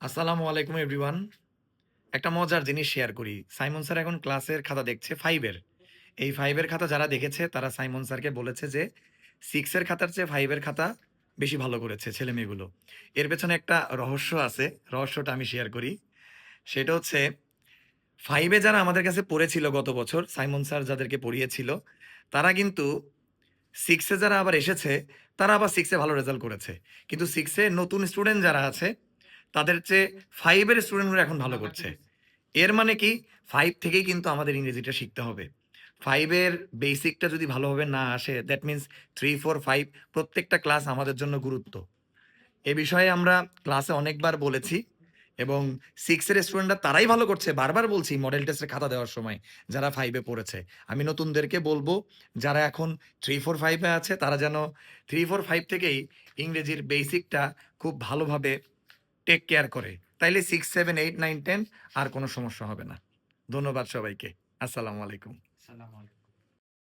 আসসালামু আলাইকুম এভরিওয়ান। একটা মজার জিনিস শেয়ার করি। সাইমন স্যার এখন ক্লাসের খাতা দেখছে 5 এর। এই 5 এর খাতা যারা দেখেছে তারা সাইমন স্যারকে বলেছে যে 6 এর খাতার চেয়ে 5 এর খাতা বেশি ভালো করেছে ছেলেমেয়েগুলো। এর পেছনে একটা রহস্য আছে। রহস্যটা আমি শেয়ার করি। সেটা হচ্ছে 5 এ যারা আমাদের কাছে পড়েছিল গত বছর, সাইমন স্যার যাদেরকে পড়িয়েছিল, তারা কিন্তু 6 এ যারা আবার এসেছে, তারা আবার 6 এ ভালো রেজাল্ট করেছে। কিন্তু 6 এ নতুন স্টুডেন্ট যারা আছে, তাদের চেয়ে 5 এর স্টুডেন্টগুলো এখন ভালো করছে। এর মানে কি 5 থেকেই কিন্তু আমাদের ইংরেজিটা শিখতে হবে। 5 এর বেসিকটা যদি ভালোভাবে না আসে, দ্যাট মিনস 3, 4, 5 প্রত্যেকটা ক্লাস আমাদের জন্য গুরুত্ব। এ বিষয়ে আমরা ক্লাসে অনেকবার বলেছি এবং 6 এর স্টুডেন্টরা তারাই ভালো করছে। বারবার বলছি মডেল টেস্টের খাতা দেওয়ার সময় যারা 5 এ পড়েছে। আমি নতুনদেরকে বলব যারা এখন 3, 4, 5 এ আছে তারা যেন 3, 4, 5 থেকেই ইংরেজির বেসিকটা খুব ভালোভাবে টেক কেয়ার করে। তাইলে 6, 7, 8, 9, 10 আর কোনো সমস্যা হবে না। ধন্যবাদ সবাইকে। আসসালামু আলাইকুম।